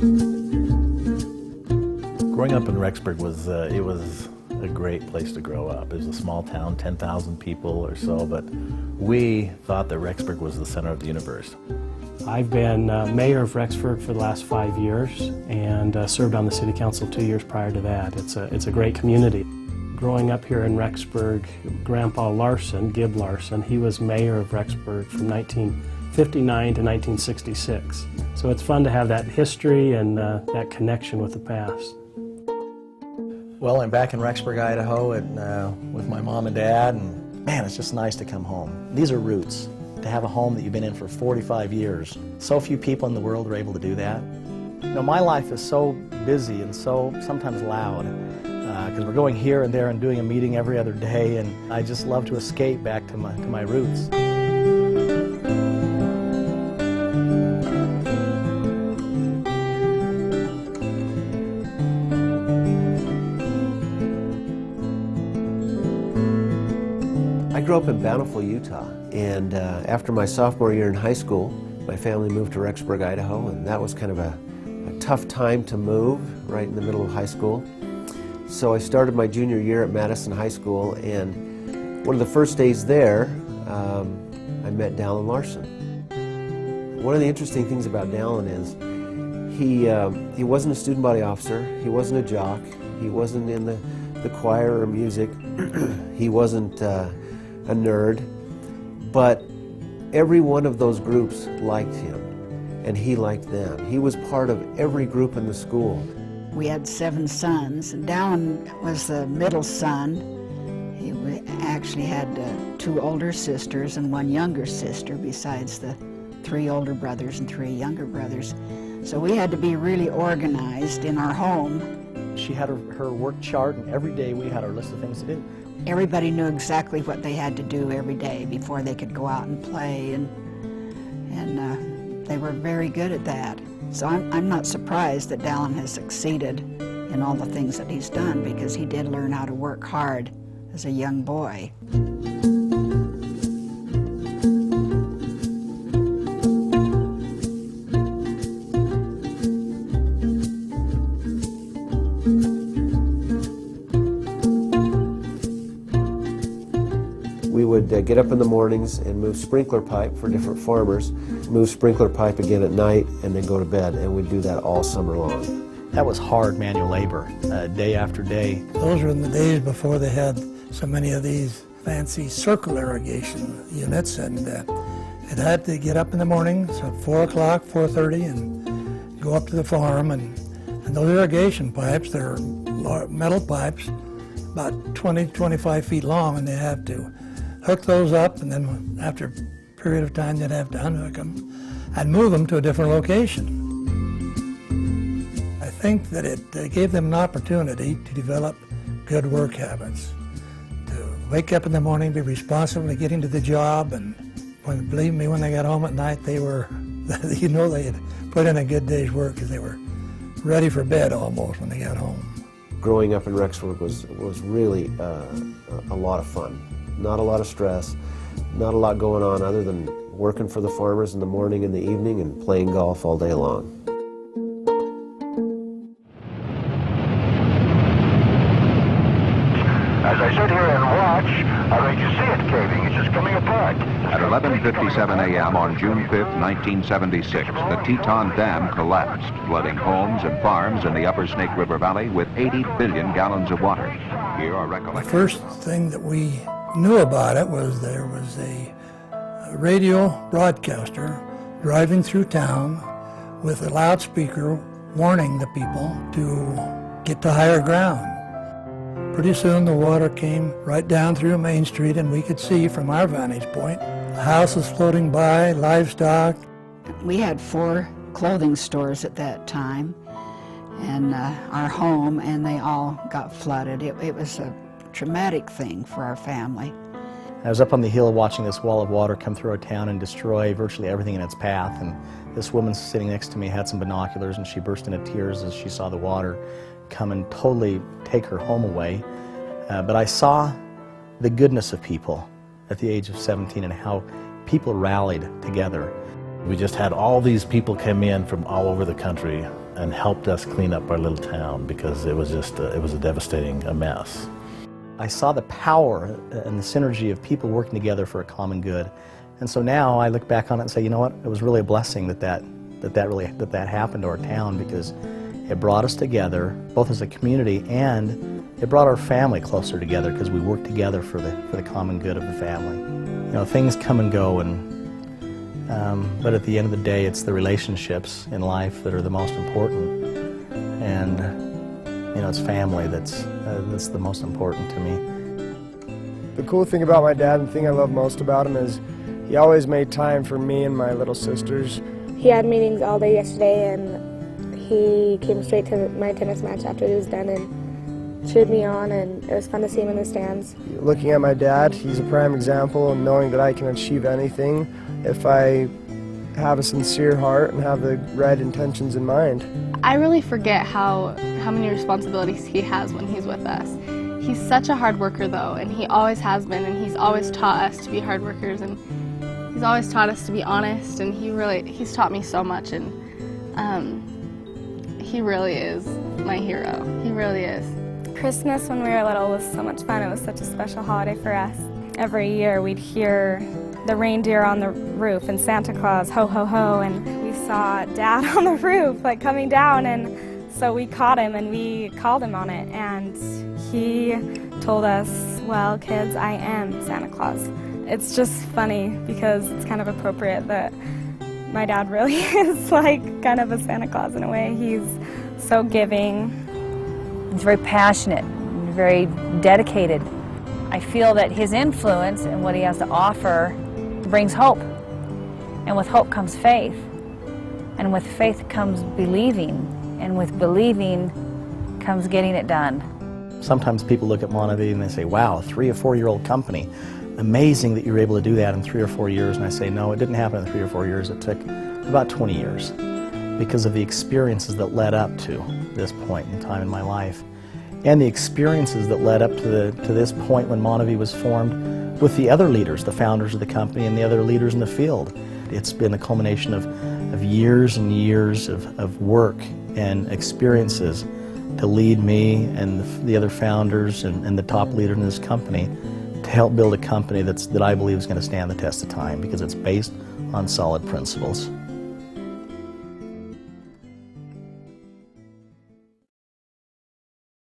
Growing up in Rexburg was a great place to grow up. It was a small town, 10,000 people or so, but we thought that Rexburg was the center of the universe. I've been mayor of Rexburg for the last 5 years and served on the city council 2 years prior to that. It's a great community. Growing up here in Rexburg, Grandpa Larson, Gib Larson, he was mayor of Rexburg from 1959 to 1966. So it's fun to have that history and that connection with the past. Well, I'm back in Rexburg, Idaho, and with my mom and dad, and man, it's just nice to come home. These are roots. To have a home that you've been in for 45 years. So few people in the world are able to do that. You know, my life is so busy and so sometimes loud, because we're going here and there and doing a meeting every other day, and I just love to escape back to my roots. I grew up in Bountiful, Utah, and after my sophomore year in high school, my family moved to Rexburg, Idaho, and that was kind of a tough time to move right in the middle of high school. So I started my junior year at Madison High School, and one of the first days there, I met Dallin Larson. One of the interesting things about Dallin is he wasn't a student body officer, he wasn't a jock, he wasn't in the choir or music, he wasn't a nerd, but every one of those groups liked him, and he liked them. He was part of every group in the school. We had 7 sons, and Dallin was the middle son. He actually had 2 older sisters and 1 younger sister, besides the 3 older brothers and 3 younger brothers. So we had to be really organized in our home. She had her work chart, and every day we had our list of things to do. Everybody knew exactly what they had to do every day before they could go out and play, and they were very good at that. So I'm not surprised that Dallin has succeeded in all the things that he's done, because he did learn how to work hard as a young boy. We would get up in the mornings and move sprinkler pipe for different farmers, move sprinkler pipe again at night, and then go to bed, and we'd do that all summer long. That was hard manual labor, day after day. Those were in the days before they had so many of these fancy circle irrigation units, and it had to get up in the morning, so at 4 o'clock, 4:30, and go up to the farm, and those irrigation pipes, they're metal pipes, about 20, 25 feet long, and they have to hook those up, and then after a period of time they'd have to unhook them and move them to a different location. I think that it gave them an opportunity to develop good work habits, to wake up in the morning, be responsible to getting to the job, and believe me, when they got home at night, they were, you know, they had put in a good day's work, because they were ready for bed almost when they got home. Growing up in Rexburg was really a lot of fun. Not a lot of stress, not a lot going on other than working for the farmers in the morning and the evening and playing golf all day long. As I sit here and watch, I can see it caving. It's just coming apart. At 11:57 a.m. on June 5th, 1976, the Teton Dam collapsed, flooding homes and farms in the upper Snake River Valley with 80 billion gallons of water. Here are recollections. The first thing that we knew about it was there was a radio broadcaster driving through town with a loudspeaker warning the people to get to higher ground. Pretty soon the water came right down through Main Street, and we could see from our vantage point houses floating by, livestock. We had 4 clothing stores at that time, and our home, and they all got flooded. It was a traumatic thing for our family. I was up on the hill watching this wall of water come through our town and destroy virtually everything in its path, and this woman sitting next to me had some binoculars, and she burst into tears as she saw the water come and totally take her home away. But I saw the goodness of people at the age of 17 and how people rallied together. We just had all these people come in from all over the country and helped us clean up our little town because it was just it was a devastating mess. I saw the power and the synergy of people working together for a common good. And so now I look back on it and say, you know what, it was really a blessing that happened to our town, because it brought us together, both as a community, and it brought our family closer together because we worked together for the common good of the family. You know, things come and go, but at the end of the day, it's the relationships in life that are the most important. And you know, it's family that's the most important to me. The cool thing about my dad, and the thing I love most about him, is he always made time for me and my little sisters. He had meetings all day yesterday, and he came straight to my tennis match after it was done and cheered me on, and it was fun to see him in the stands. Looking at my dad, he's a prime example of knowing that I can achieve anything if I have a sincere heart and have the right intentions in mind. I really forget how many responsibilities he has when he's with us. He's such a hard worker though, and he always has been, and he's always taught us to be hard workers, and he's always taught us to be honest, and he's taught me so much, and he really is my hero. He really is. Christmas when we were little was so much fun. It was such a special holiday for us. Every year we'd hear the reindeer on the roof and Santa Claus, ho ho ho, and we saw Dad on the roof like coming down, and so we caught him and we called him on it, and he told us, well kids, I am Santa Claus. It's just funny because it's kind of appropriate that my dad really is like kind of a Santa Claus in a way. He's so giving. He's very passionate, very dedicated. I feel that his influence and what he has to offer brings hope. And with hope comes faith. And with faith comes believing. And with believing comes getting it done. Sometimes people look at Monavie and they say, wow, a 3 or 4 year old company. Amazing that you were able to do that in 3 or 4 years. And I say, no, it didn't happen in 3 or 4 years. It took about 20 years because of the experiences that led up to this point in time in my life, and the experiences that led up to this point when Monavie was formed with the other leaders, the founders of the company and the other leaders in the field. It's been a culmination of years and years of work and experiences to lead me and the other founders and the top leader in this company to help build a company that I believe is going to stand the test of time because it's based on solid principles.